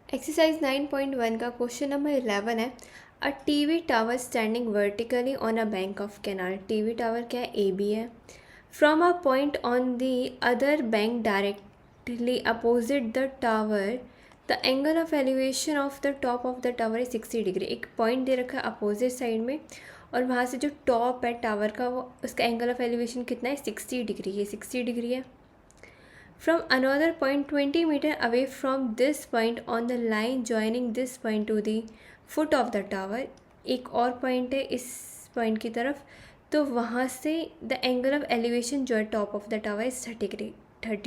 Exercise 9.1 का question number 11 है। A TV tower standing vertically on a bank of canal. TV tower क्या है? A B है। From a point on the other bank directly opposite the tower the angle of elevation of the top of the tower is 60 degree. एक point दे रखा है opposite side में और वहाँ से जो टॉप है टावर का वो उसका एंगल ऑफ एलिवेशन कितना है? 60 डिग्री। ये 60 डिग्री है। From another point 20 meter away from this point on the line joining this point to the foot of the tower, एक और पॉइंट है इस पॉइंट की तरफ, तो वहाँ से द एंगल ऑफ एलिवेशन जो है top of the tower is 30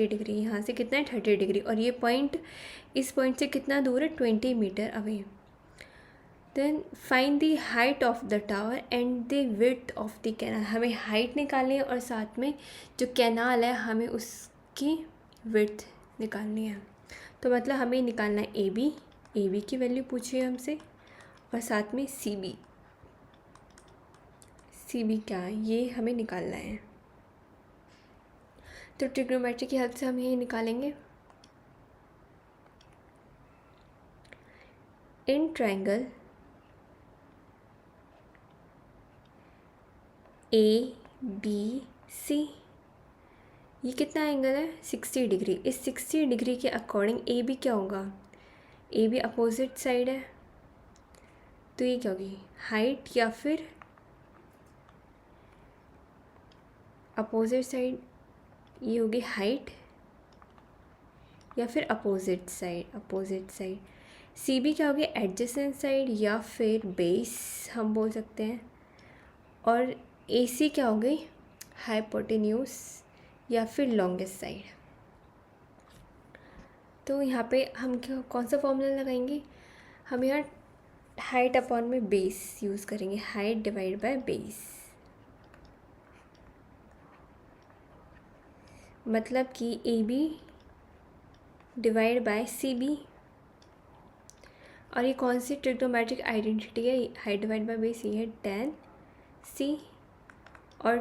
degree. यहाँ से कितना है? 30 डिग्री। और ये पॉइंट इस पॉइंट से कितना दूर है? 20 meter away. Then find the height of the tower and the width of the canal. हमें हाइट निकालनी है और साथ में जो कैनाल है हमें उसकी विड्थ निकालनी है। तो मतलब हमें निकालना है ए बी की वैल्यू पूछी है हमसे और साथ में सी बी क्या है ये हमें निकालना है। तो ट्रिग्नोमेट्री की हेल्प से हम ये निकालेंगे। इन ट्रायंगल ए बी सी ये कितना एंगल है? 60 डिग्री। इस 60 डिग्री के अकॉर्डिंग ए बी क्या होगा? ए बी अपोजिट साइड है तो ये क्या होगी? हाइट या फिर अपोजिट साइड, ये होगी हाइट या फिर अपोजिट साइड। सी बी क्या होगी? एडजेसेंट साइड या फिर बेस हम बोल सकते हैं। और ए सी क्या होगी? हाइपोटेन्यूज या फिर लॉन्गेस्ट साइड। तो यहाँ पे हम कौन सा फॉर्मूला लगाएंगे? हम यहाँ हाइट अपॉन में बेस यूज़ करेंगे। हाइट डिवाइड बाय बेस, मतलब कि A B divide by C B. और ये कौन सी ट्रिग्नोमेट्रिक आइडेंटिटी है? हाइट डिवाइड बाय बेस ये है tan सी। और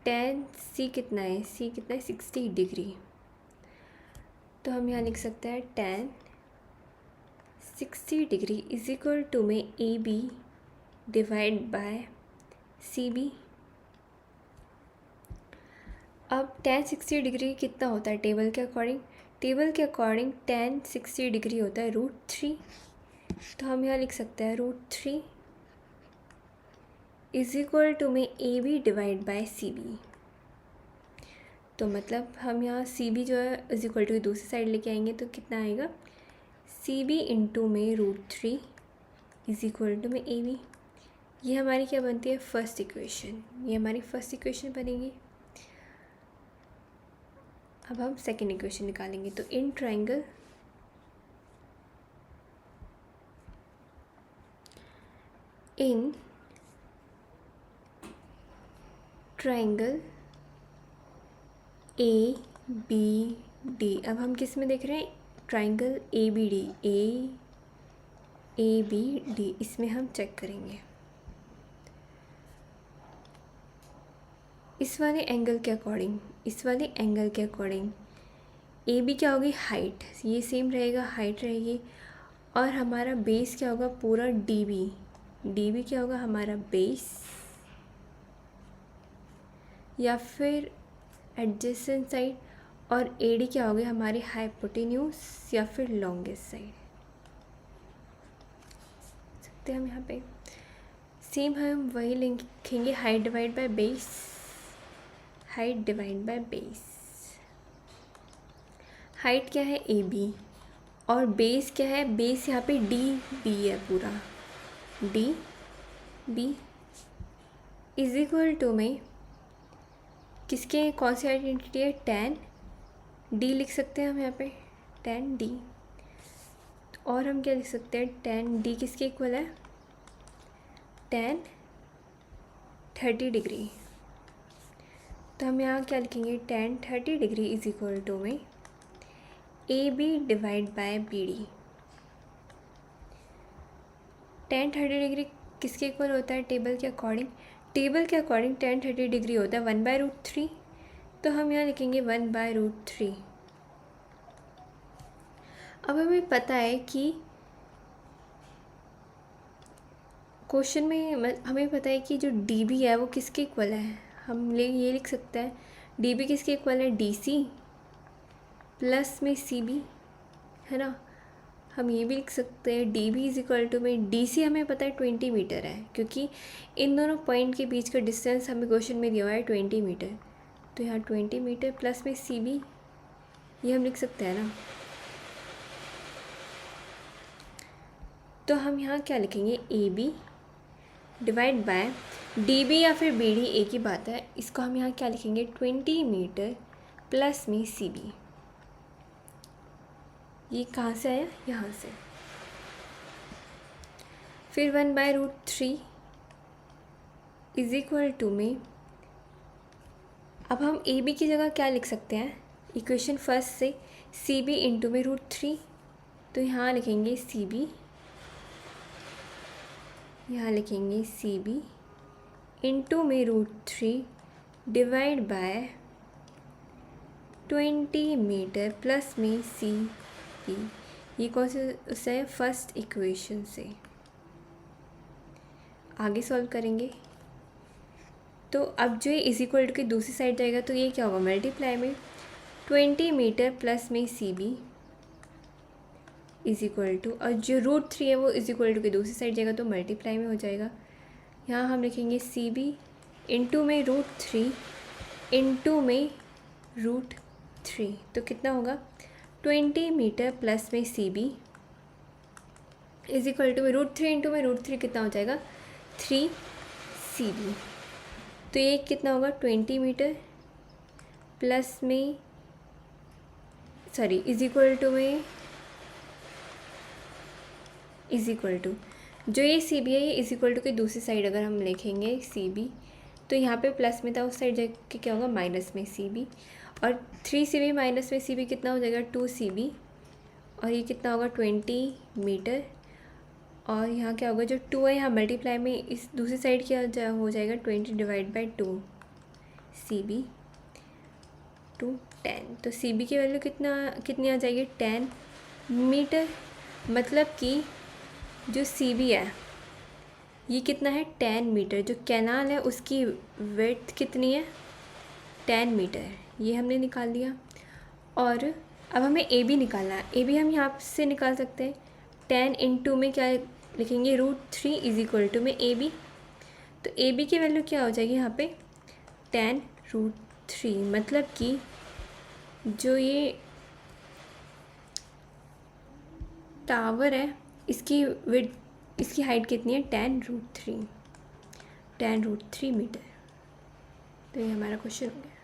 tan सी कितना है? सी कितना है? 60 डिग्री। तो हम यहाँ लिख सकते हैं tan 60 degree is equal to में A B divide by C B. अब tan 60 डिग्री कितना होता है टेबल के अकॉर्डिंग? टेबल के अकॉर्डिंग tan 60 डिग्री होता है √3। तो हम यहाँ लिख सकते हैं √3 इज इक्वल टू में A B divide by C B. तो मतलब हम यहाँ सी बी जो है इज इक्वल टू दूसरी साइड लेके आएंगे तो कितना आएगा? सी बी इंटू में √3 इज इक्वल टू में ए बी। ये हमारी क्या बनती है? First equation. ये हमारी फर्स्ट इक्वेशन बनेगी। अब हम सेकेंड इक्वेशन निकालेंगे। तो in triangle A B D. अब हम किस में देख रहे हैं? ट्रायंगल ए बी डी, इसमें हम चेक करेंगे इस वाले एंगल के अकॉर्डिंग ए बी क्या होगी? हाइट, ये सेम रहेगा, हाइट रहेगी। और हमारा बेस क्या होगा? पूरा डी बी क्या होगा? हमारा बेस या फिर एडजेसेंट साइड। और ए डी क्या होगी? हमारी हाइपोटेन्यूज या फिर लॉन्गेस्ट साइड। सकते हैं हम यहाँ पे सेम हम वही लिखेंगे, height divide by base. Height क्या है? A B. और बेस क्या है? बेस यहाँ पे डी बी है, पूरा D B is equal to में किसके कौन सी आइडेंटिटी है? tan डी लिख सकते हैं हम यहाँ पे, tan डी। और हम क्या लिख सकते हैं? tan डी किसके इक्वल है? tan 30 degree. तो हम यहाँ क्या लिखेंगे? tan 30 degree is equal to में A B divide by B D. tan 30 degree किसके इक्वल होता है टेबल के अकॉर्डिंग? टेबल के अकॉर्डिंग tan 30 डिग्री होता है 1/√3। तो हम यहाँ लिखेंगे 1/√3। अब हमें पता है कि क्वेश्चन में हमें पता है कि जो डी बी है वो किसके इक्वल है। हम ये लिख सकते हैं डी बी किसके इक्वल है, डी सी प्लस में सी बी, है ना। हम ये भी लिख सकते हैं D B is equal to में डी सी हमें पता है 20 मीटर है, क्योंकि इन दोनों पॉइंट के बीच का डिस्टेंस हमें क्वेश्चन में दिया हुआ है 20 मीटर। तो यहाँ 20 मीटर प्लस में सी बी, ये हम लिख सकते हैं ना। तो हम यहाँ क्या लिखेंगे, A B divide by D B या फिर बी डी एक ही बात है। इसको हम यहाँ क्या लिखेंगे, 20 मीटर प्लस में सी बी। ये कहाँ से आया, यहाँ से। फिर 1/√3 इज इक्वल टू में, अब हम ए बी की जगह क्या लिख सकते हैं, इक्वेशन फर्स्ट से सी बी इंटू में √3। तो यहाँ लिखेंगे सी बी, यहाँ लिखेंगे सी बी इंटू में √3 डिवाइड बाय 20 मीटर प्लस में सी बी। ये कौन से है, फर्स्ट इक्वेशन से। आगे सॉल्व करेंगे तो अब जो ये इज इक्वल टू की दूसरी साइड जाएगा तो ये क्या होगा, मल्टीप्लाई में 20 मीटर प्लस में C B is equal to, और जो √3 है वो इज इक्वल टू की दूसरी साइड जाएगा तो मल्टीप्लाई में हो जाएगा। यहाँ हम लिखेंगे सी बी इंटू में √3 इंटू में √3। तो कितना होगा, 20 मीटर प्लस में C B is equal to में √3 इंटू में √3 कितना हो जाएगा, 3 सी बी। तो ये कितना होगा, 20 मीटर प्लस में इज इक्वल टू में इज इक्वल टू, जो ये सी बी है ये इज इक्वल टू की दूसरी साइड अगर हम लिखेंगे सी बी, तो यहाँ पे प्लस में था, उस साइड जाके क्या होगा, माइनस में सी बी। और 3 सी बी माइनस में सी बी कितना हो जाएगा, 2 सी बी। और ये कितना होगा, 20 मीटर। और यहाँ क्या होगा, जो 2 है यहाँ मल्टीप्लाई में इस दूसरी साइड क्या हो जाएगा, 20 divide by 2 C B to 10। तो सी बी की वैल्यू कितनी आ जाएगी, 10 मीटर। मतलब कि जो सी बी है ये कितना है, 10 मीटर। जो कैनाल है उसकी विड्थ कितनी है, 10 मीटर। ये हमने निकाल लिया। और अब हमें ए बी निकालना है। ए बी हम यहाँ से निकाल सकते हैं, 10 इंटू में क्या लिखेंगे, √3 इज इक्वल टू में ए बी। तो ए बी की वैल्यू क्या हो जाएगी यहाँ पे, 10√3। मतलब कि जो ये टावर है इसकी हाइट कितनी है, 10√3 मीटर। तो ये हमारा क्वेश्चन हो गया।